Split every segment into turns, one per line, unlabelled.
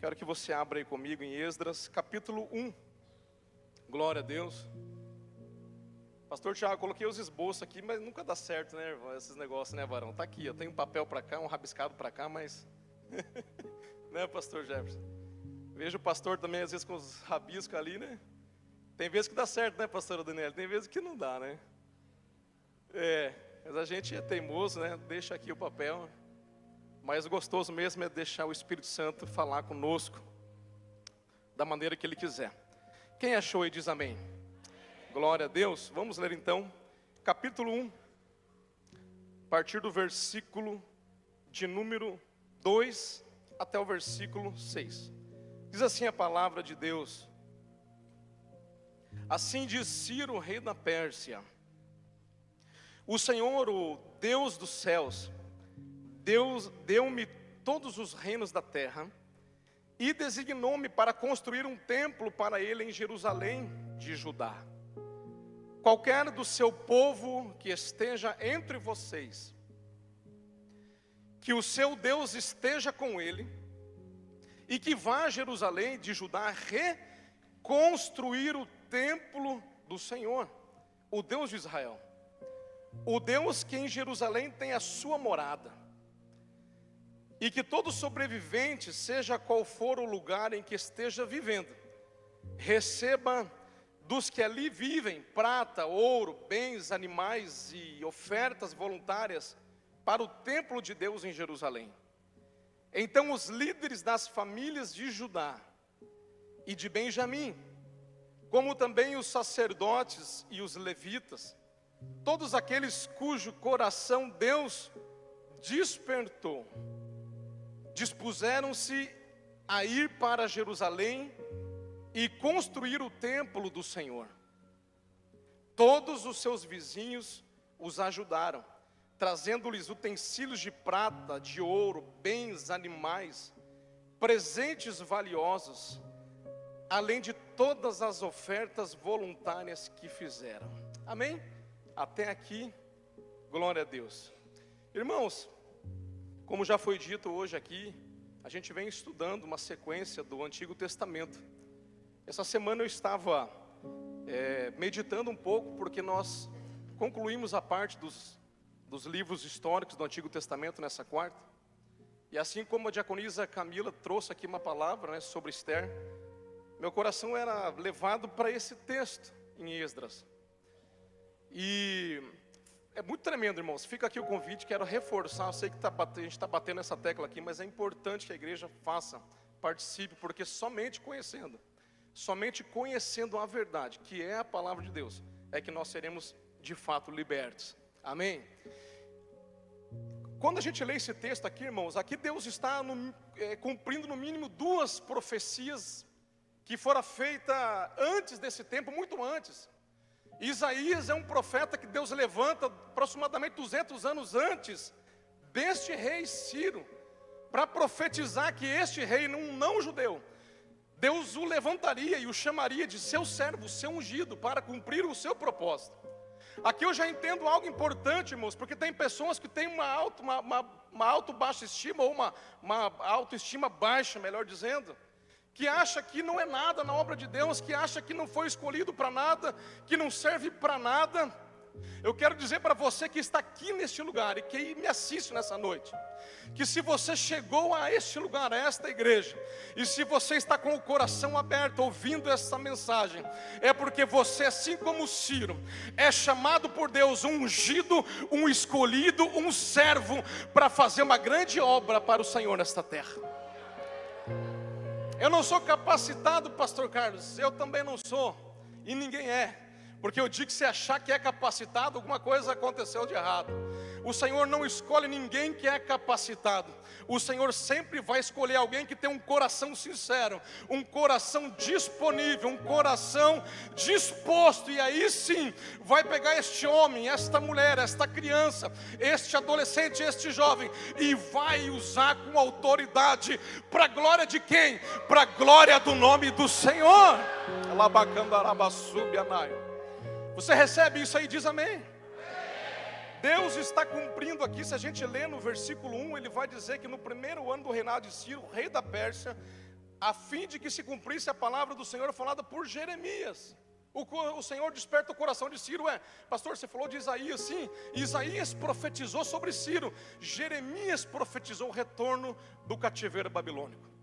Quero que você abra aí comigo em Esdras, capítulo 1. Glória a Deus. Pastor Tiago, coloquei os esboços aqui, mas nunca dá certo, né, esses negócios, né, varão? Tá aqui, eu tenho um papel para cá, um rabiscado para cá, mas... né, pastor Jefferson? Vejo o pastor também, às vezes, com os rabiscos ali, né? Tem vezes que dá certo, né, pastora Daniela? Tem vezes que não dá, né? Mas a gente é teimoso, né? Deixa aqui o papel. Mas o gostoso mesmo é deixar o Espírito Santo falar conosco da maneira que Ele quiser. Quem achou aí diz amém. Glória a Deus. Vamos ler então, capítulo 1, a partir do versículo de número 2 até o versículo 6. Diz assim a palavra de Deus: assim diz Ciro, rei da Pérsia: o Senhor, o Deus dos céus, Deus deu-me todos os reinos da terra e designou-me para construir um templo para Ele em Jerusalém de Judá. Qualquer do seu povo que esteja entre vocês, que o seu Deus esteja com ele, e que vá a Jerusalém de Judá reconstruir o templo do Senhor, o Deus de Israel, o Deus que em Jerusalém tem a sua morada, e que todo sobrevivente, seja qual for o lugar em que esteja vivendo, receba dos que ali vivem prata, ouro, bens, animais e ofertas voluntárias para o templo de Deus em Jerusalém. Então os líderes das famílias de Judá e de Benjamim, como também os sacerdotes e os levitas, todos aqueles cujo coração Deus despertou, dispuseram-se a ir para Jerusalém e construir o templo do Senhor. Todos os seus vizinhos os ajudaram, trazendo-lhes utensílios de prata, de ouro, bens, animais, presentes valiosos, além de todas as ofertas voluntárias que fizeram. Amém? Até aqui, glória a Deus. Irmãos, como já foi dito hoje aqui, a gente vem estudando uma sequência do Antigo Testamento. Essa semana eu estava meditando um pouco, porque nós concluímos a parte dos livros históricos do Antigo Testamento nessa quarta. E assim como a diaconisa Camila trouxe aqui uma palavra, né, sobre Esther, meu coração era levado para esse texto em Esdras. E é muito tremendo, irmãos. Fica aqui o convite, quero reforçar. Eu sei que a gente está batendo essa tecla aqui, mas é importante que a igreja faça, participe, porque somente conhecendo a verdade, que é a palavra de Deus, é que nós seremos de fato libertos. Amém? Quando a gente lê esse texto aqui, irmãos, aqui Deus está cumprindo no mínimo duas profecias que foram feitas antes desse tempo, muito antes. Isaías é um profeta que Deus levanta aproximadamente 200 anos antes deste rei Ciro, para profetizar que este rei não judeu, Deus o levantaria e o chamaria de seu servo, seu ungido, para cumprir o seu propósito. Aqui eu já entendo algo importante, irmãos, porque tem pessoas que têm uma baixa estima, ou uma autoestima baixa, melhor dizendo, que acha que não é nada na obra de Deus, que acha que não foi escolhido para nada, que não serve para nada. Eu quero dizer para você que está aqui neste lugar e que me assiste nessa noite, que se você chegou a este lugar, a esta igreja, e se você está com o coração aberto ouvindo essa mensagem, é porque você, assim como Ciro, é chamado por Deus, um ungido, um escolhido, um servo, para fazer uma grande obra para o Senhor nesta terra. Eu não sou capacitado, pastor Carlos, eu também não sou, e ninguém é. Porque eu digo que se achar que é capacitado, alguma coisa aconteceu de errado. O Senhor não escolhe ninguém que é capacitado. O Senhor sempre vai escolher alguém que tem um coração sincero, um coração disponível, um coração disposto. E aí sim, vai pegar este homem, esta mulher, esta criança, este adolescente, este jovem, e vai usar com autoridade, para a glória de quem? Para a glória do nome do Senhor. Você recebe isso aí, diz amém. Deus está cumprindo aqui. Se a gente lê no versículo 1, ele vai dizer que no primeiro ano do reinado de Ciro, rei da Pérsia, a fim de que se cumprisse a palavra do Senhor falada por Jeremias. O Senhor desperta o coração de Ciro. Pastor, você falou de Isaías, sim. Isaías profetizou sobre Ciro. Jeremias profetizou o retorno do cativeiro babilônico.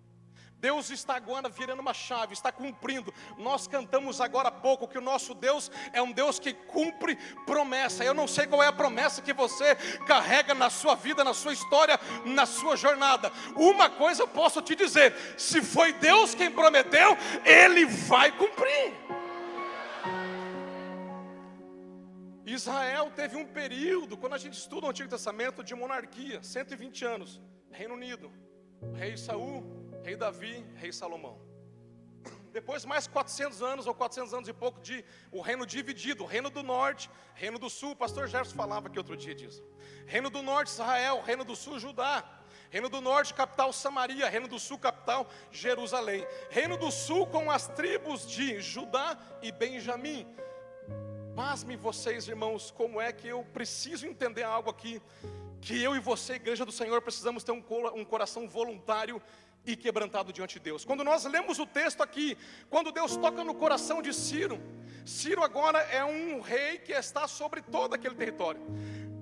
Deus está agora virando uma chave, está cumprindo. Nós cantamos agora há pouco que o nosso Deus é um Deus que cumpre promessa. Eu não sei qual é a promessa que você carrega na sua vida, na sua história, na sua jornada. Uma coisa eu posso te dizer: se foi Deus quem prometeu, Ele vai cumprir. Israel teve um período, quando a gente estuda o Antigo Testamento, de monarquia, 120 anos, Reino Unido, rei Saul, rei Davi, rei Salomão. Depois mais 400 anos, ou 400 anos e pouco, de o reino dividido, reino do norte, reino do sul. O pastor Gerson falava aqui outro dia disso. Reino do norte, Israel; reino do sul, Judá. Reino do norte, capital Samaria; reino do sul, capital Jerusalém. Reino do sul com as tribos de Judá e Benjamim. Pasmem vocês, irmãos, como é que eu preciso entender algo aqui, que eu e você, igreja do Senhor, precisamos ter um coração voluntário e quebrantado diante de Deus. Quando nós lemos o texto aqui, quando Deus toca no coração de Ciro, Ciro agora é um rei que está sobre todo aquele território.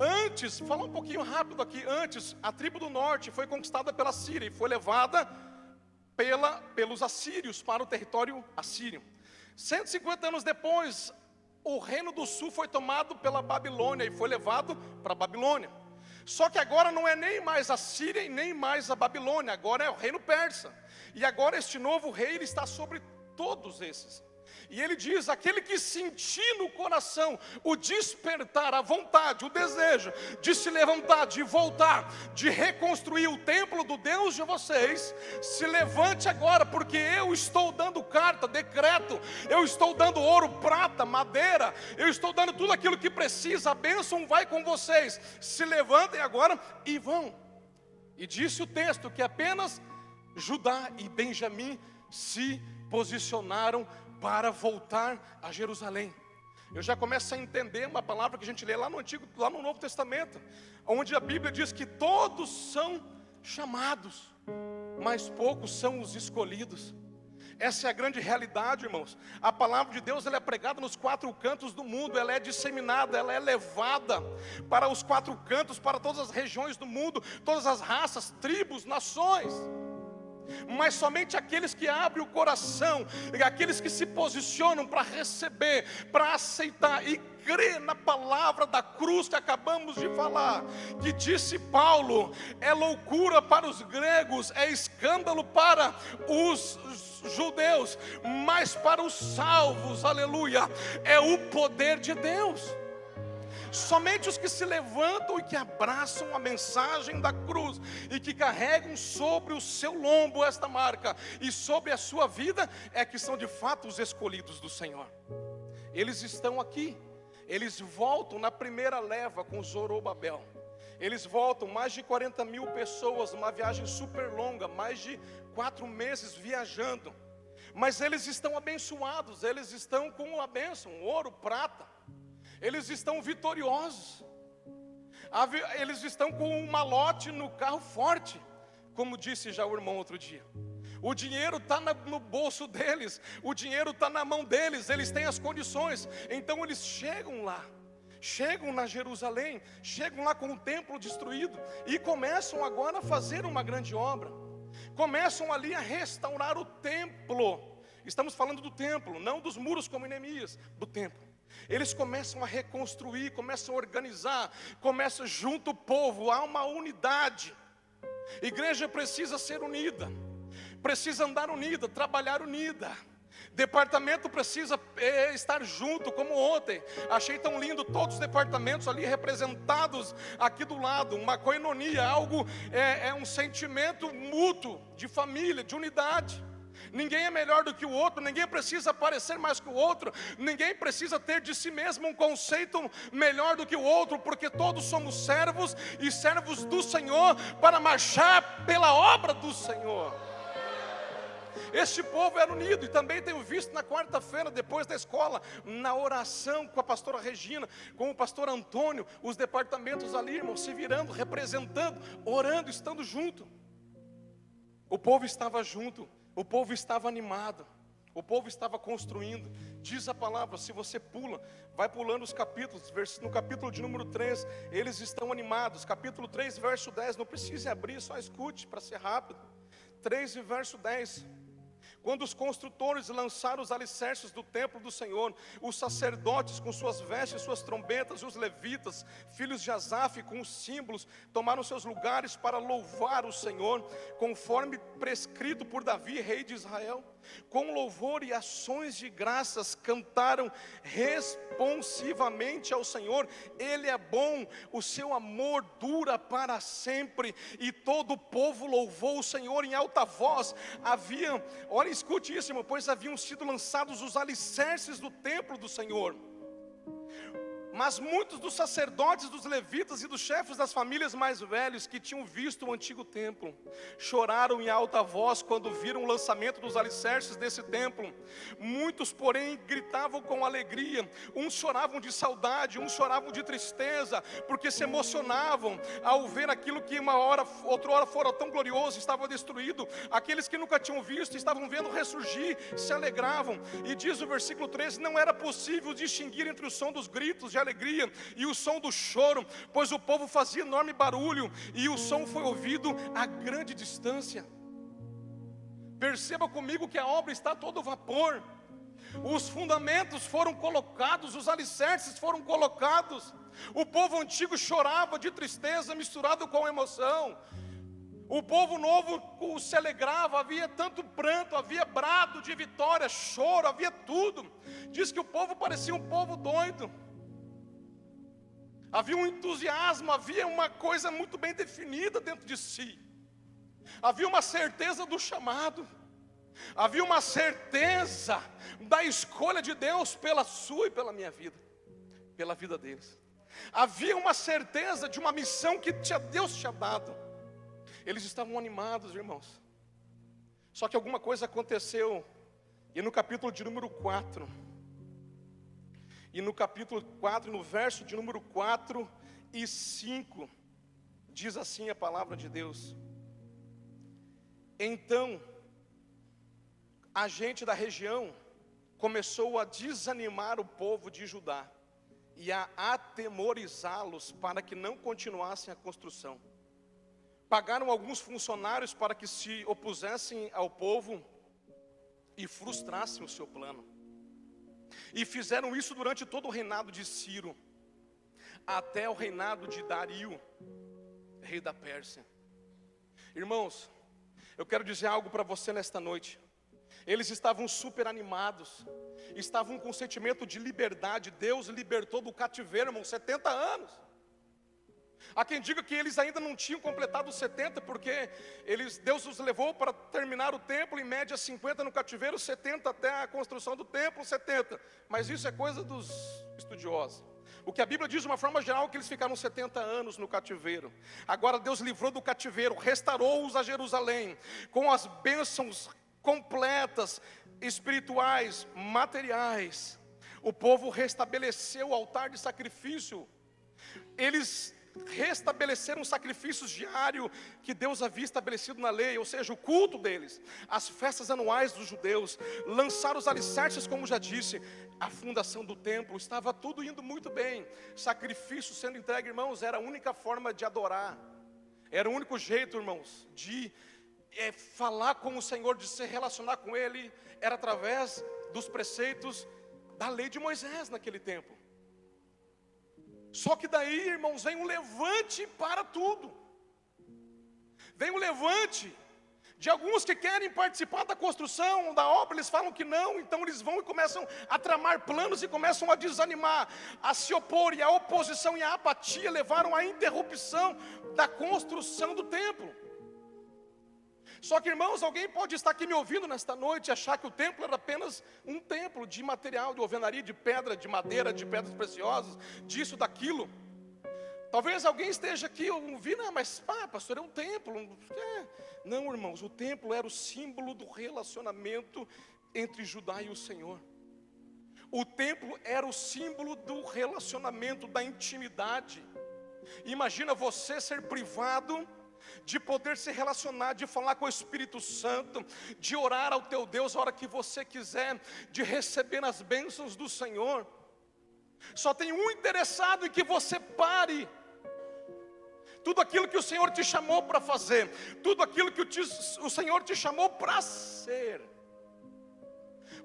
Antes, falar um pouquinho rápido aqui, antes, a tribo do norte foi conquistada pela Síria e foi levada pelos assírios para o território assírio. 150 anos depois, o reino do sul foi tomado pela Babilônia e foi levado para a Babilônia. Só que agora não é nem mais a Síria e nem mais a Babilônia, agora é o reino persa. E agora este novo rei, ele está sobre todos esses. E ele diz: aquele que sentir no coração o despertar, a vontade, o desejo de se levantar, de voltar, de reconstruir o templo do Deus de vocês, se levante agora, porque eu estou dando carta, decreto, eu estou dando ouro, prata, madeira, eu estou dando tudo aquilo que precisa, a bênção vai com vocês. Se levantem agora e vão. E disse o texto que apenas Judá e Benjamim se posicionaram para voltar a Jerusalém. Eu já começo a entender uma palavra que a gente lê lá no Novo Testamento, onde a Bíblia diz que todos são chamados, mas poucos são os escolhidos. Essa é a grande realidade, irmãos. A palavra de Deus, ela é pregada nos 4 cantos do mundo, ela é disseminada, ela é levada para os 4 cantos, para todas as regiões do mundo, todas as raças, tribos, nações. Mas somente aqueles que abrem o coração, aqueles que se posicionam para receber, para aceitar e crer na palavra da cruz que acabamos de falar, que disse Paulo, é loucura para os gregos, é escândalo para os judeus, mas para os salvos, aleluia, é o poder de Deus. Somente os que se levantam e que abraçam a mensagem da cruz e que carregam sobre o seu lombo esta marca e sobre a sua vida é que são de fato os escolhidos do Senhor. Eles estão aqui, eles voltam na primeira leva com Zorobabel. Eles voltam, mais de 40 mil pessoas, uma viagem super longa, mais de 4 meses viajando. Mas eles estão abençoados, eles estão com a bênção, ouro, prata. Eles estão vitoriosos. Eles estão com um malote no carro forte, como disse já o irmão outro dia. O dinheiro está no bolso deles, o dinheiro está na mão deles, eles têm as condições. Então eles chegam lá, chegam na Jerusalém, chegam lá com o templo destruído e começam agora a fazer uma grande obra. Começam ali a restaurar o templo. Estamos falando do templo, não dos muros como Neemias, do templo. Eles começam a reconstruir, começam a organizar, começa junto o povo, há uma unidade. Igreja precisa ser unida, precisa andar unida, trabalhar unida. Departamento precisa estar junto, como ontem. Achei tão lindo todos os departamentos ali representados aqui do lado. Uma coinonia, algo, é um sentimento mútuo de família, de unidade. Ninguém é melhor do que o outro, ninguém precisa parecer mais que o outro, ninguém precisa ter de si mesmo um conceito melhor do que o outro, porque todos somos servos e servos do Senhor para marchar pela obra do Senhor. Este povo era unido, e também tenho visto na quarta-feira, depois da escola, na oração com a pastora Regina, com o pastor Antônio, os departamentos ali, irmãos, se virando, representando, orando, estando junto. O povo estava junto, O povo estava animado, o povo estava construindo. Diz a palavra, se você pula, vai pulando os capítulos, no capítulo de número 3, eles estão animados. Capítulo 3, verso 10, não precisa abrir, só escute para ser rápido. 3 e verso 10. Quando os construtores lançaram os alicerces do templo do Senhor, os sacerdotes com suas vestes, suas trombetas, e os levitas, filhos de Asaf, com os símbolos, tomaram seus lugares para louvar o Senhor, conforme prescrito por Davi, rei de Israel. Com louvor e ações de graças cantaram responsivamente ao Senhor. Ele é bom, o seu amor dura para sempre. E todo o povo louvou o Senhor em alta voz. Olha, escute isso, irmão, pois haviam sido lançados os alicerces do templo do Senhor. Mas muitos dos sacerdotes, dos levitas e dos chefes das famílias mais velhos que tinham visto o antigo templo, choraram em alta voz quando viram o lançamento dos alicerces desse templo. Muitos, porém, gritavam com alegria. Uns choravam de saudade, uns choravam de tristeza, porque se emocionavam ao ver aquilo que outra hora fora tão glorioso, estava destruído. Aqueles que nunca tinham visto, estavam vendo ressurgir, se alegravam. E diz o versículo 13, não era possível distinguir entre o som dos gritos de alegria e o som do choro, pois o povo fazia enorme barulho, e o som foi ouvido a grande distância. Perceba comigo que a obra está a todo vapor. Os fundamentos foram colocados, os alicerces foram colocados. O povo antigo chorava de tristeza misturado com emoção. O povo novo se alegrava, havia tanto pranto, havia brado de vitória, choro, havia tudo. Diz que o povo parecia um povo doido. Havia um entusiasmo, havia uma coisa muito bem definida dentro de si. Havia uma certeza do chamado. Havia uma certeza da escolha de Deus pela sua e pela minha vida, pela vida deles. Havia uma certeza de uma missão que Deus tinha dado. Eles estavam animados, irmãos. Só que alguma coisa aconteceu. E no capítulo de número 4, no verso de número 4 e 5, diz assim a palavra de Deus: então a gente da região começou a desanimar o povo de Judá e a atemorizá-los para que não continuassem a construção. Pagaram alguns funcionários para que se opusessem ao povo e frustrassem o seu plano. E fizeram isso durante todo o reinado de Ciro, até o reinado de Dario, rei da Pérsia. Irmãos, eu quero dizer algo para você nesta noite. Eles estavam super animados, estavam com um sentimento de liberdade. Deus libertou do cativeiro, irmão, 70 anos. Há quem diga que eles ainda não tinham completado os 70, porque Deus os levou para terminar o templo, em média 50 no cativeiro, 70 até a construção do templo, 70. Mas isso é coisa dos estudiosos. O que a Bíblia diz de uma forma geral é que eles ficaram 70 anos no cativeiro. Agora Deus livrou do cativeiro, restaurou-os a Jerusalém, com as bênçãos completas, espirituais, materiais. O povo restabeleceu o altar de sacrifício. Eles restabeleceram os sacrifícios diários que Deus havia estabelecido na lei, ou seja, o culto deles, as festas anuais dos judeus, lançaram os alicerces, como já disse, a fundação do templo, estava tudo indo muito bem. Sacrifício sendo entregue, irmãos, era a única forma de adorar, era o único jeito, irmãos, de falar com o Senhor, de se relacionar com Ele, era através dos preceitos da lei de Moisés naquele tempo. Só que daí, irmãos, vem um levante para tudo. Vem um levante de alguns que querem participar da construção, da obra. Eles falam que não, então eles vão e começam a tramar planos e começam a desanimar, a se opor. E a oposição e a apatia levaram à interrupção da construção do templo. Só que, irmãos, alguém pode estar aqui me ouvindo nesta noite e achar que o templo era apenas um templo de material, de alvenaria, de pedra, de madeira, de pedras preciosas, disso, daquilo. Talvez alguém esteja aqui ouvindo, mas pastor, é um templo. Não, irmãos, o templo era o símbolo do relacionamento entre Judá e o Senhor. O templo era o símbolo do relacionamento, da intimidade. Imagina você ser privado de poder se relacionar, de falar com o Espírito Santo, de orar ao teu Deus a hora que você quiser, de receber as bênçãos do Senhor. Só tem um interessado em que você pare. Tudo aquilo que o Senhor te chamou para fazer, tudo aquilo que o Senhor te chamou para ser.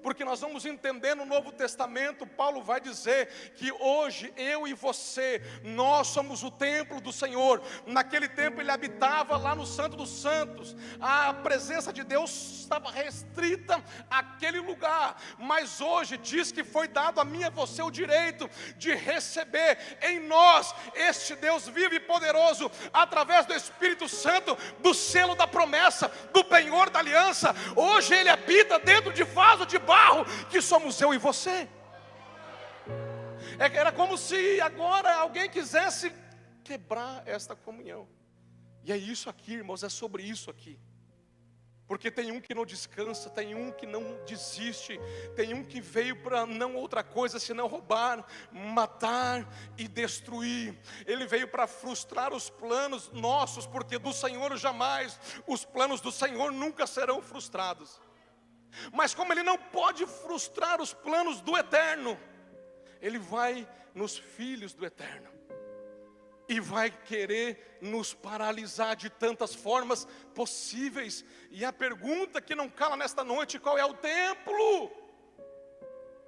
Porque nós vamos entender no Novo Testamento, Paulo vai dizer que hoje eu e você, nós somos o templo do Senhor. Naquele tempo ele habitava lá no Santo dos Santos, a presença de Deus estava restrita àquele lugar, mas hoje diz que foi dado a mim e a você o direito de receber em nós este Deus vivo e poderoso, através do Espírito Santo, do selo da promessa, do penhor da aliança. Hoje ele habita dentro de vaso de barro, que somos eu e você. Era como se agora alguém quisesse quebrar esta comunhão. E é isso aqui, irmãos, é sobre isso aqui. Porque tem um que não descansa, tem um que não desiste, tem um que veio para não outra coisa senão roubar, matar e destruir. Ele veio para frustrar os planos nossos, porque do Senhor jamais, os planos do Senhor nunca serão frustrados. Mas como ele não pode frustrar os planos do Eterno, ele vai nos filhos do Eterno e vai querer nos paralisar de tantas formas possíveis. E a pergunta que não cala nesta noite: qual é o templo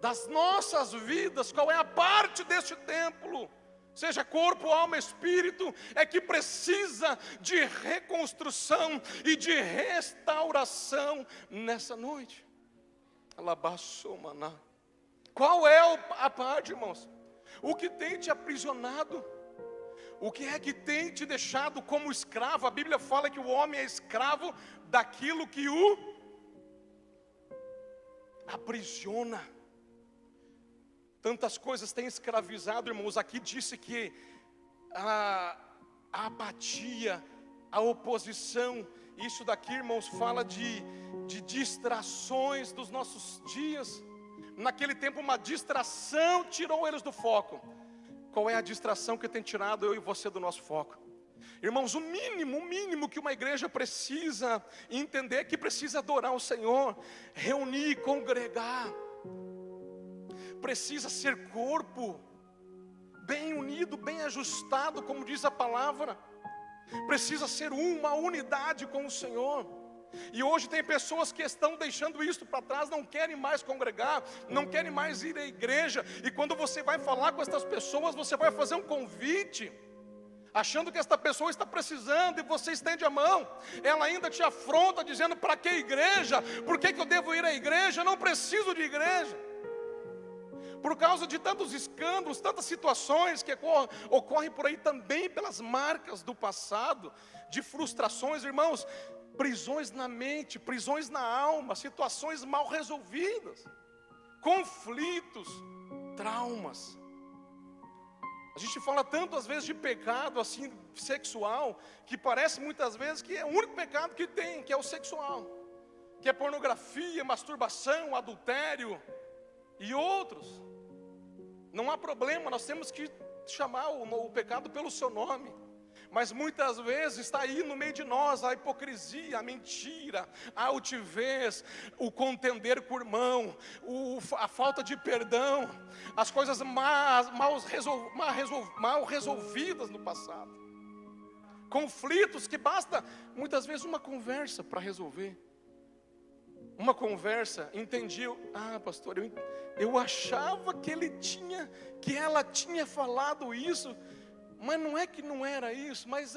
das nossas vidas? Qual é a parte deste templo, seja corpo, alma, espírito, é que precisa de reconstrução e de restauração nessa noite? Alabaçomaná. Qual é a parte, irmãos? O que tem te aprisionado? O que é que tem te deixado como escravo? A Bíblia fala que o homem é escravo daquilo que o aprisiona. Tantas coisas têm escravizado, irmãos. Aqui disse que a apatia, a oposição, isso daqui, irmãos, fala de distrações dos nossos dias. Naquele tempo uma distração tirou eles do foco. Qual é a distração que tem tirado eu e você do nosso foco? Irmãos, o mínimo que uma igreja precisa entender é que precisa adorar o Senhor, reunir, congregar. Precisa ser corpo, bem unido, bem ajustado, como diz a palavra. Precisa ser uma unidade com o Senhor. E hoje tem pessoas que estão deixando isso para trás, não querem mais congregar, não querem mais ir à igreja. E quando você vai falar com essas pessoas, você vai fazer um convite, achando que esta pessoa está precisando, e você estende a mão. Ela ainda te afronta, dizendo: para que igreja? Por que eu devo ir à igreja? Eu não preciso de igreja. Por causa de tantos escândalos, tantas situações que ocorrem por aí, também pelas marcas do passado, de frustrações, irmãos, prisões na mente, prisões na alma, situações mal resolvidas, conflitos, traumas. A gente fala tanto às vezes de pecado assim sexual, que parece muitas vezes que é o único pecado que tem, que é o sexual, que é pornografia, masturbação, adultério e outros. Não há problema, nós temos que chamar o pecado pelo seu nome. Mas muitas vezes está aí no meio de nós a hipocrisia, a mentira, a altivez, o contender com o irmão, a falta de perdão, as coisas mal resolvidas no passado. Conflitos que basta muitas vezes uma conversa para resolver. Uma conversa, entendi, pastor, eu achava que ela tinha falado isso, mas não é que não era isso, mas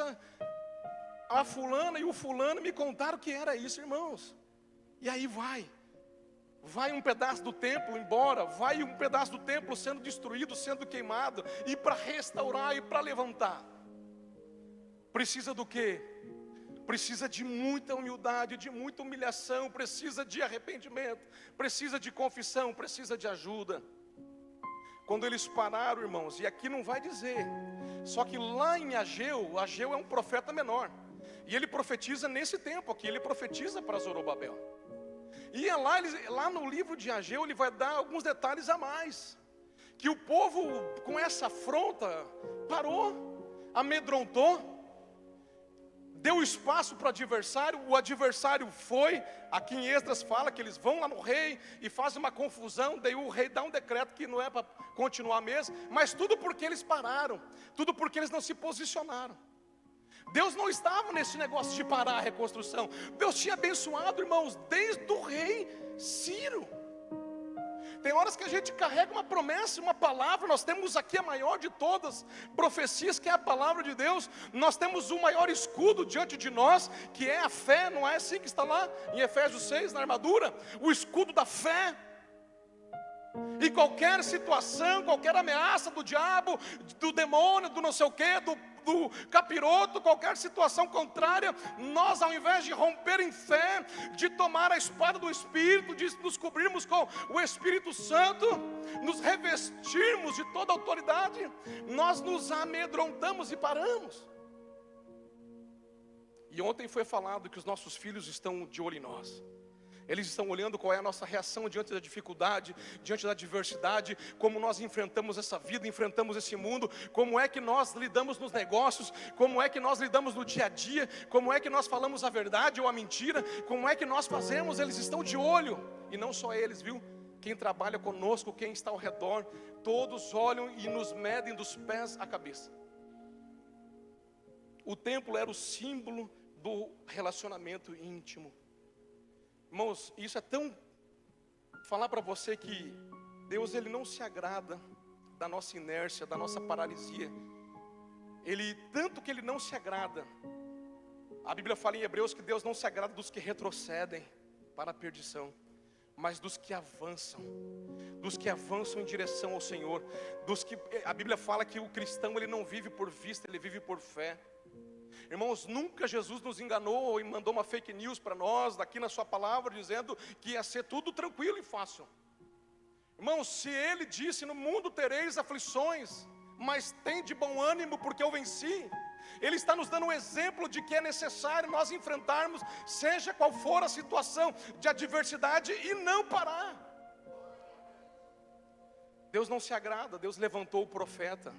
a fulana e o fulano me contaram que era isso, irmãos. E aí vai um pedaço do templo embora, vai um pedaço do templo sendo destruído, sendo queimado, e para restaurar e para levantar, precisa do quê? Precisa de muita humildade, de muita humilhação, precisa de arrependimento, precisa de confissão, precisa de ajuda. Quando eles pararam, irmãos, e aqui não vai dizer, só que lá em Ageu é um profeta menor, e ele profetiza nesse tempo aqui, ele profetiza para Zorobabel. E lá no livro de Ageu ele vai dar alguns detalhes a mais, que o povo com essa afronta parou, amedrontou, deu espaço para o adversário foi, aqui em Esdras fala que eles vão lá no rei e fazem uma confusão, daí o rei dá um decreto que não é para continuar mesmo, mas tudo porque eles pararam, tudo porque eles não se posicionaram. Deus não estava nesse negócio de parar a reconstrução. Deus tinha abençoado, irmãos, desde o rei Ciro. Tem horas que a gente carrega uma promessa, uma palavra. Nós temos aqui a maior de todas profecias, que é a palavra de Deus. Nós temos o maior escudo diante de nós, que é a fé. Não é assim que está lá em Efésios 6, na armadura? O escudo da fé. E qualquer situação, qualquer ameaça do diabo, do demônio, do não sei o quê, do capiroto, qualquer situação contrária, nós, ao invés de romper em fé, de tomar a espada do Espírito, de nos cobrirmos com o Espírito Santo, nos revestirmos de toda autoridade, nós nos amedrontamos e paramos. E ontem foi falado que os nossos filhos estão de olho em nós. Eles estão olhando qual é a nossa reação diante da dificuldade, diante da adversidade, como nós enfrentamos essa vida, enfrentamos esse mundo, como é que nós lidamos nos negócios, como é que nós lidamos no dia a dia, como é que nós falamos a verdade ou a mentira, como é que nós fazemos. Eles estão de olho, e não só eles, viu? Quem trabalha conosco, quem está ao redor, todos olham e nos medem dos pés à cabeça. O templo era o símbolo do relacionamento íntimo. Irmãos, isso é tão... Falar para você que Deus, Ele não se agrada da nossa inércia, da nossa paralisia. Tanto que Ele não se agrada. A Bíblia fala em Hebreus que Deus não se agrada dos que retrocedem para a perdição, mas dos que avançam em direção ao Senhor. A Bíblia fala que o cristão, ele não vive por vista, ele vive por fé. Irmãos, nunca Jesus nos enganou e mandou uma fake news para nós, daqui na sua palavra, dizendo que ia ser tudo tranquilo e fácil. Irmãos, se Ele disse, no mundo tereis aflições, mas tem de bom ânimo porque eu venci. Ele está nos dando um exemplo de que é necessário nós enfrentarmos, seja qual for a situação de adversidade, e não parar. Deus não se agrada. Deus levantou o profeta,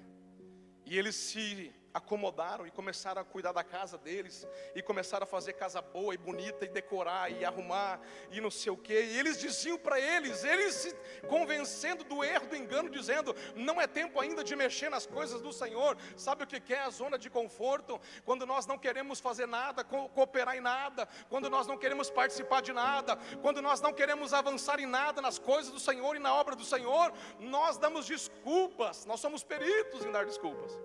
e eles se acomodaram e começaram a cuidar da casa deles, e começaram a fazer casa boa e bonita, e decorar, e arrumar, e não sei o que. E eles diziam para eles se convencendo do erro, do engano, dizendo, não é tempo ainda de mexer nas coisas do Senhor. Sabe o que é a zona de conforto? Quando nós não queremos fazer nada, cooperar em nada, quando nós não queremos participar de nada, quando nós não queremos avançar em nada nas coisas do Senhor e na obra do Senhor, nós damos desculpas. Nós somos peritos em dar desculpas.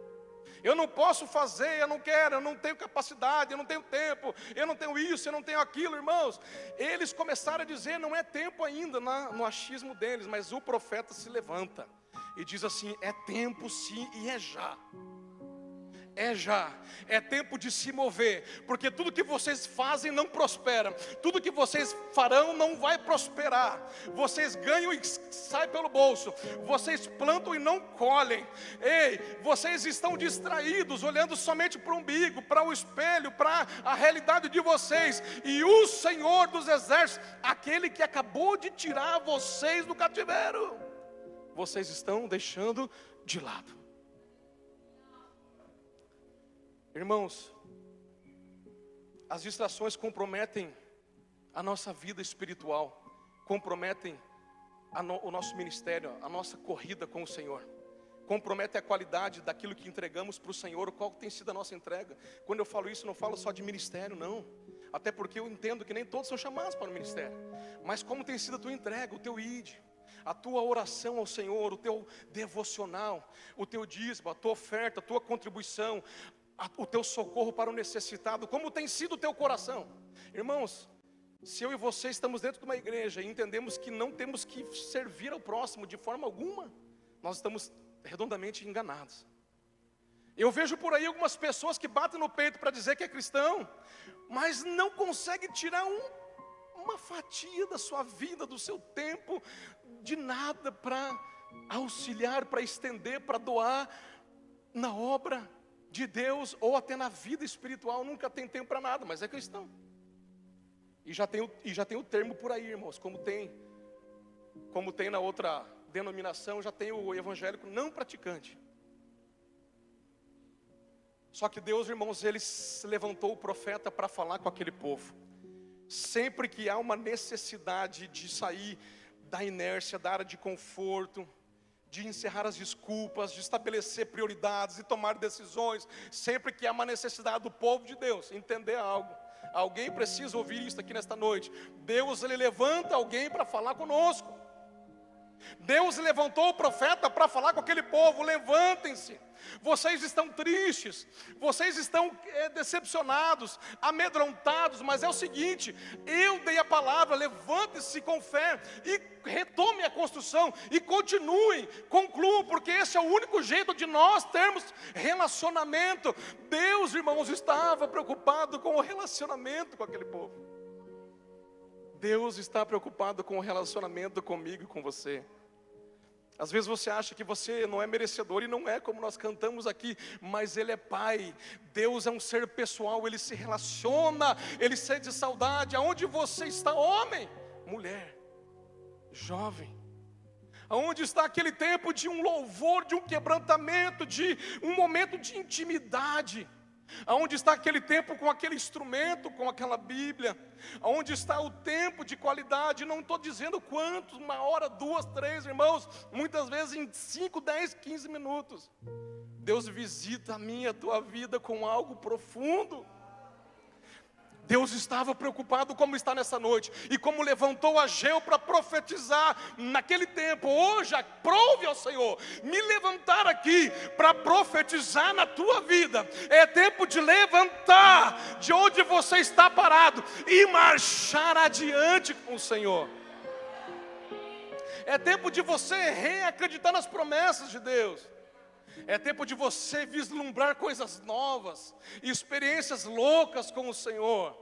Eu não posso fazer, eu não quero, eu não tenho capacidade, eu não tenho tempo, eu não tenho isso, eu não tenho aquilo, irmãos. Eles começaram a dizer, não é tempo ainda, no achismo deles, mas o profeta se levanta e diz assim, é tempo sim e é já. É já, é tempo de se mover, porque tudo que vocês fazem não prospera, tudo que vocês farão não vai prosperar. Vocês ganham e saem pelo bolso, vocês plantam e não colhem. Ei, vocês estão distraídos, olhando somente para o umbigo, para o espelho, para a realidade de vocês. E o Senhor dos Exércitos, aquele que acabou de tirar vocês do cativeiro, vocês estão deixando de lado. Irmãos, as distrações comprometem a nossa vida espiritual, comprometem o nosso ministério, a nossa corrida com o Senhor, comprometem a qualidade daquilo que entregamos para o Senhor. Qual tem sido a nossa entrega? Quando eu falo isso, não falo só de ministério, não, até porque eu entendo que nem todos são chamados para o ministério, mas como tem sido a tua entrega, o teu id, a tua oração ao Senhor, o teu devocional, o teu dízimo, a tua oferta, a tua contribuição, o teu socorro para o necessitado, como tem sido o teu coração. Irmãos, se eu e você estamos dentro de uma igreja e entendemos que não temos que servir ao próximo de forma alguma, nós estamos redondamente enganados. Eu vejo por aí algumas pessoas que batem no peito para dizer que é cristão, mas não conseguem tirar uma fatia da sua vida, do seu tempo, de nada para auxiliar, para estender, para doar na obra de Deus, ou até na vida espiritual. Nunca tem tempo para nada, mas é cristão. E já tem o termo por aí, irmãos, como tem na outra denominação, já tem o evangélico não praticante. Só que Deus, irmãos, Ele levantou o profeta para falar com aquele povo. Sempre que há uma necessidade de sair da inércia, da área de conforto, de encerrar as desculpas, de estabelecer prioridades e tomar decisões, sempre que há uma necessidade do povo de Deus entender algo, alguém precisa ouvir isso aqui nesta noite. Deus, Ele levanta alguém para falar conosco. Deus levantou o profeta para falar com aquele povo: levantem-se, vocês estão tristes, vocês estão decepcionados, amedrontados, mas é o seguinte, eu dei a palavra, levantem-se com fé e retome a construção e continuem, concluam, porque esse é o único jeito de nós termos relacionamento. Deus, irmãos, estava preocupado com o relacionamento com aquele povo. Deus está preocupado com o relacionamento comigo e com você. Às vezes você acha que você não é merecedor, e não é, como nós cantamos aqui, mas Ele é Pai. Deus é um ser pessoal, Ele se relaciona, Ele sente saudade. Aonde você está, homem, mulher, jovem? Aonde está aquele tempo de um louvor, de um quebrantamento, de um momento de intimidade? Aonde está aquele tempo com aquele instrumento, com aquela Bíblia? Aonde está o tempo de qualidade? Não estou dizendo quantos, 1 hora, 2, 3, irmãos. Muitas vezes em 5, 10, 15 minutos. Deus visita a minha, a tua vida com algo profundo. Deus estava preocupado como está nessa noite, e como levantou Ageu para profetizar naquele tempo. Hoje aprove ao Senhor me levantar aqui para profetizar na tua vida. É tempo de levantar de onde você está parado e marchar adiante com o Senhor. É tempo de você reacreditar nas promessas de Deus. É tempo de você vislumbrar coisas novas, experiências loucas com o Senhor.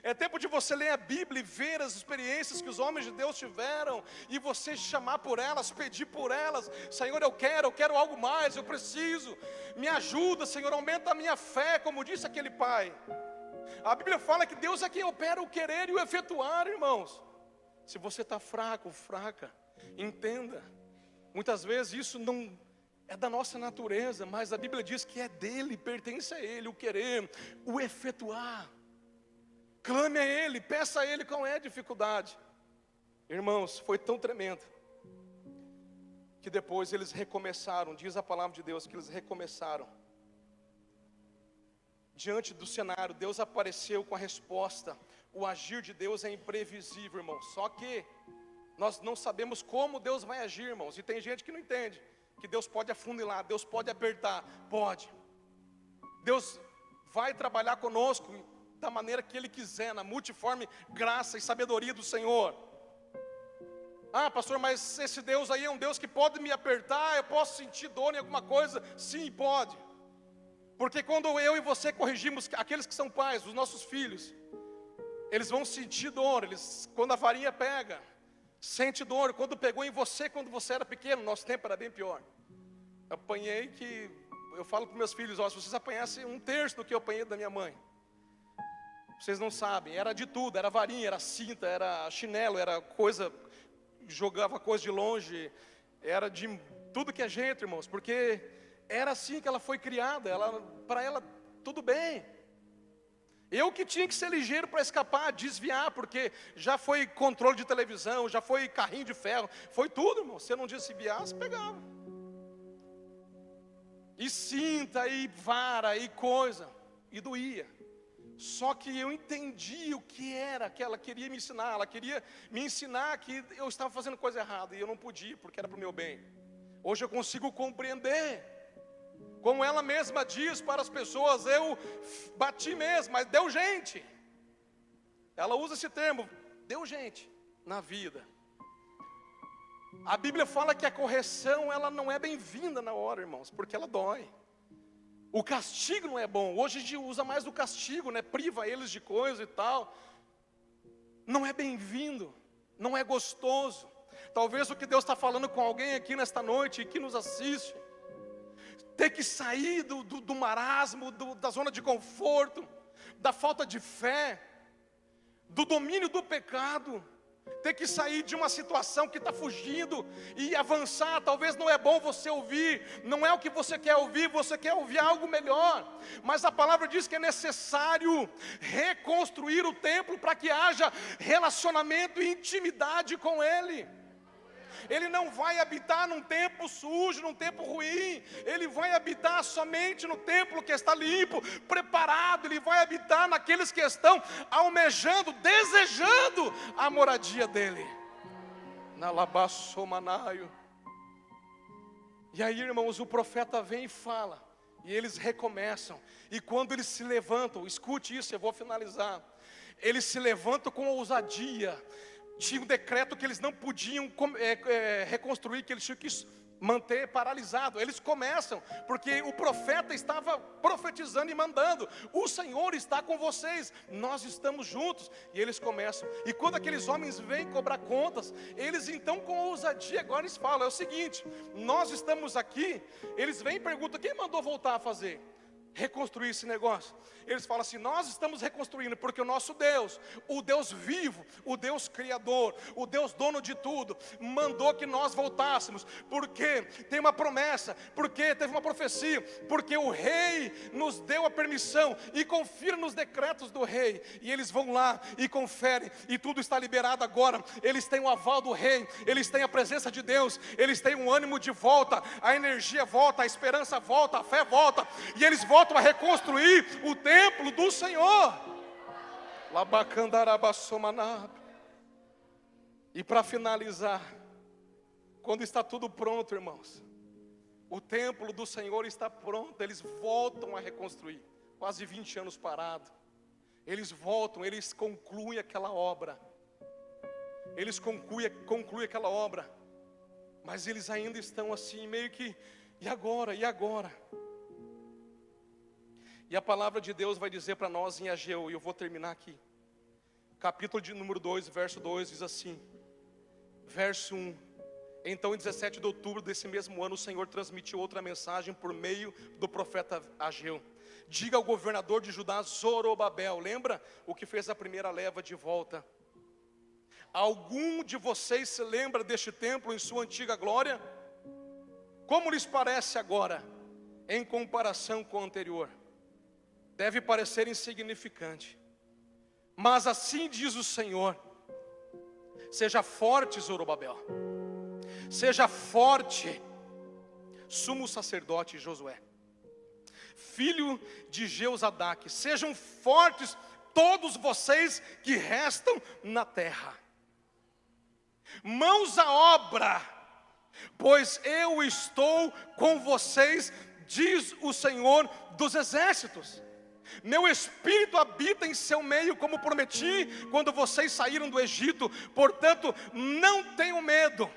É tempo de você ler a Bíblia e ver as experiências que os homens de Deus tiveram, e você chamar por elas, pedir por elas. Senhor, eu quero algo mais, eu preciso, me ajuda, Senhor, aumenta a minha fé, como disse aquele pai. A Bíblia fala que Deus é quem opera o querer e o efetuar, irmãos. Se você está fraco, fraca, entenda, muitas vezes isso não é da nossa natureza, mas a Bíblia diz que é dele, pertence a ele, o querer, o efetuar. Clame a Ele, peça a Ele qual é a dificuldade. Irmãos, foi tão tremendo que depois eles recomeçaram. Diz a palavra de Deus que eles recomeçaram. Diante do cenário, Deus apareceu com a resposta. O agir de Deus é imprevisível, irmãos. Só que nós não sabemos como Deus vai agir, irmãos. E tem gente que não entende que Deus pode afunilar, Deus pode apertar. Pode. Deus vai trabalhar conosco da maneira que Ele quiser, na multiforme graça e sabedoria do Senhor. Ah, pastor, mas esse Deus aí é um Deus que pode me apertar, eu posso sentir dor em alguma coisa? Sim, pode. Porque quando eu e você corrigimos, aqueles que são pais, os nossos filhos, eles vão sentir dor, quando a varinha pega, sente dor. Quando pegou em você, quando você era pequeno, nosso tempo era bem pior. Eu apanhei que, eu falo para meus filhos, ó, se vocês apanhassem 1/3 do que eu apanhei da minha mãe, vocês não sabem, era de tudo, era varinha, era cinta, era chinelo, era coisa, jogava coisa de longe, era de tudo que é jeito, irmãos, porque era assim que ela foi criada, para ela tudo bem. Eu que tinha que ser ligeiro para escapar, desviar, porque já foi controle de televisão, já foi carrinho de ferro, foi tudo, irmão. Se eu não desviar, você pegava. E cinta, e vara, e coisa, e doía. Só que eu entendi o que era que ela queria me ensinar. Ela queria me ensinar que eu estava fazendo coisa errada, e eu não podia, porque era para o meu bem. Hoje eu consigo compreender. Como ela mesma diz para as pessoas, eu bati mesmo, mas deu gente. Ela usa esse termo, deu gente na vida. A Bíblia fala que a correção, ela não é bem-vinda na hora, irmãos, porque ela dói. O castigo não é bom. Hoje a gente usa mais do castigo, né? Priva eles de coisa e tal. Não é bem-vindo, não é gostoso. Talvez o que Deus está falando com alguém aqui nesta noite, que nos assiste, ter que sair do marasmo, da zona de conforto, da falta de fé, do domínio do pecado, ter que sair de uma situação que está fugindo e avançar. Talvez não é bom você ouvir, não é o que você quer ouvir, você quer ouvir algo melhor. Mas a palavra diz que é necessário reconstruir o templo para que haja relacionamento e intimidade com Ele. Ele não vai habitar num templo sujo, num templo ruim. Ele vai habitar somente no templo que está limpo, preparado. Ele vai habitar naqueles que estão almejando, desejando a moradia dele. Na labassomanaio. E aí, irmãos, o profeta vem e fala, e eles recomeçam. E quando eles se levantam, escute isso, eu vou finalizar. Eles se levantam com ousadia. Tinha um decreto que eles não podiam reconstruir, que eles tinham que manter paralisado. Eles começam, porque o profeta estava profetizando e mandando: o Senhor está com vocês, nós estamos juntos. E eles começam, e quando aqueles homens vêm cobrar contas, eles então com ousadia, agora eles falam, é o seguinte: nós estamos aqui. Eles vêm e perguntam, quem mandou voltar a fazer? Reconstruir esse negócio. Eles falam assim: nós estamos reconstruindo porque o nosso Deus, o Deus vivo, o Deus criador, o Deus dono de tudo, mandou que nós voltássemos, porque tem uma promessa, porque teve uma profecia, porque o rei nos deu a permissão, e confira nos decretos do rei. E eles vão lá e conferem, e tudo está liberado agora. Eles têm o aval do rei, eles têm a presença de Deus, eles têm um ânimo de volta, a energia volta, a esperança volta, a fé volta, e eles voltam a reconstruir o templo do Senhor. E para finalizar, quando está tudo pronto, irmãos, o templo do Senhor está pronto, eles voltam a reconstruir. Quase 20 anos parado. Eles voltam, eles concluem aquela obra. Eles concluem aquela obra. Mas eles ainda estão assim, meio que, e agora? E agora? E a palavra de Deus vai dizer para nós em Ageu, e eu vou terminar aqui. Capítulo de número 2, verso 2, diz assim. Verso 1. Então em 17 de outubro desse mesmo ano, o Senhor transmitiu outra mensagem por meio do profeta Ageu. Diga ao governador de Judá, Zorobabel. Lembra o que fez a primeira leva de volta? Algum de vocês se lembra deste templo em sua antiga glória? Como lhes parece agora, em comparação com o anterior? Deve parecer insignificante, mas assim diz o Senhor: seja forte, Zorobabel, seja forte, sumo sacerdote Josué, filho de Jeozadaque, sejam fortes todos vocês que restam na terra, mãos à obra, pois eu estou com vocês, diz o Senhor dos exércitos. Meu espírito habita em seu meio, como prometi quando vocês saíram do Egito. Portanto, não tenham medo,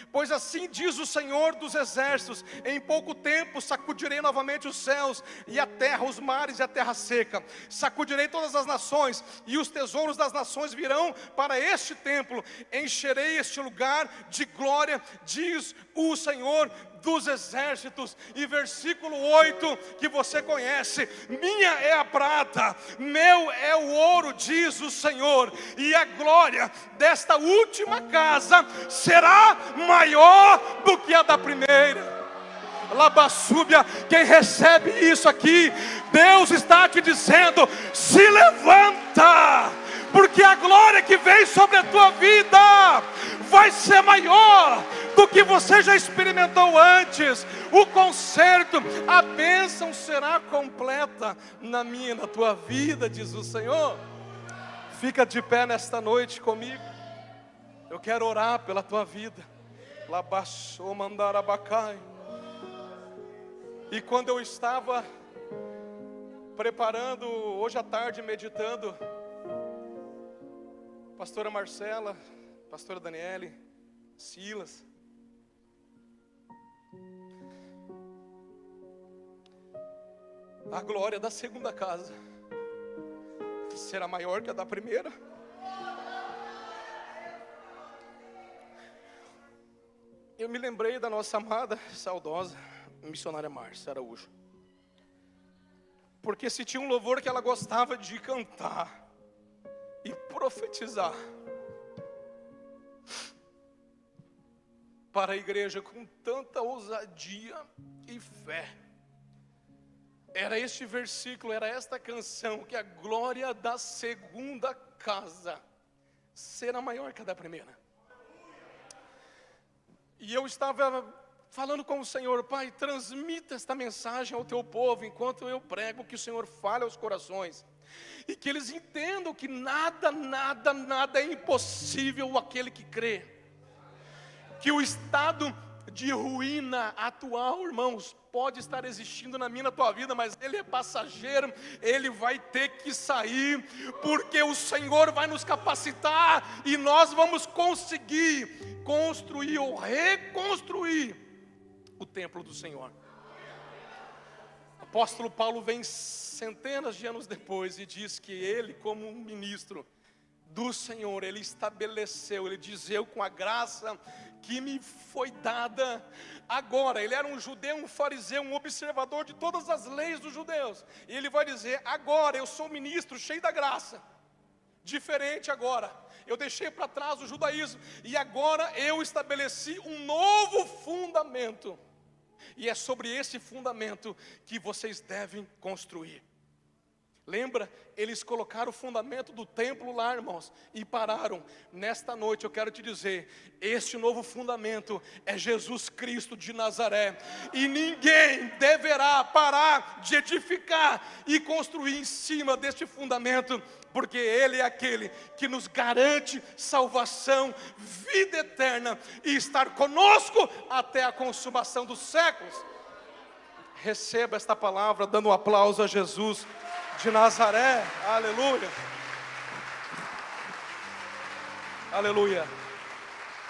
pois assim diz o Senhor dos exércitos: em pouco tempo sacudirei novamente os céus e a terra, os mares e a terra seca. Sacudirei todas as nações, e os tesouros das nações virão para este templo. Encherei este lugar de glória, diz o Senhor dos exércitos. E versículo 8, que você conhece: minha é a prata, meu é o ouro, diz o Senhor, e a glória desta última casa será maior do que a da primeira. Labassúbia, quem recebe isso aqui, Deus está te dizendo: se levanta, porque a glória que vem sobre a tua vida vai ser maior do que você já experimentou antes. O conserto, a bênção será completa na minha e na tua vida, diz o Senhor. Fica de pé nesta noite comigo. Eu quero orar pela tua vida. Labassou mandarabacai. E quando eu estava preparando, hoje à tarde, meditando, pastora Marcela, pastora Daniele, Silas, a glória da segunda casa será maior que a da primeira. Eu me lembrei da nossa amada, saudosa missionária Márcia Araújo, porque se tinha um louvor que ela gostava de cantar e profetizar, para a igreja com tanta ousadia e fé. Era este versículo, era esta canção, que a glória da segunda casa será maior que a da primeira. E eu estava falando com o Senhor: Pai, transmita esta mensagem ao teu povo, enquanto eu prego, que o Senhor fale aos corações, e que eles entendam que nada é impossível àquele que crê. Que o estado de ruína atual, irmãos, pode estar existindo na minha, na tua vida, mas ele é passageiro, ele vai ter que sair, porque o Senhor vai nos capacitar, e nós vamos conseguir construir ou reconstruir o templo do Senhor. O apóstolo Paulo vem centenas de anos depois e diz que ele, como um ministro do Senhor, ele estabeleceu, ele diz: eu, com a graça que me foi dada agora. Ele era um judeu, um fariseu, um observador de todas as leis dos judeus, e ele vai dizer: agora eu sou ministro cheio da graça, diferente agora, eu deixei para trás o judaísmo, e agora eu estabeleci um novo fundamento, e é sobre esse fundamento que vocês devem construir. Lembra? Eles colocaram o fundamento do templo lá, irmãos, e pararam. Nesta noite eu quero te dizer: este novo fundamento é Jesus Cristo de Nazaré, e ninguém deverá parar de edificar e construir em cima deste fundamento, porque Ele é aquele que nos garante salvação, vida eterna, e estar conosco até a consumação dos séculos. Receba esta palavra dando um aplauso a Jesus de Nazaré. Aleluia. Aleluia.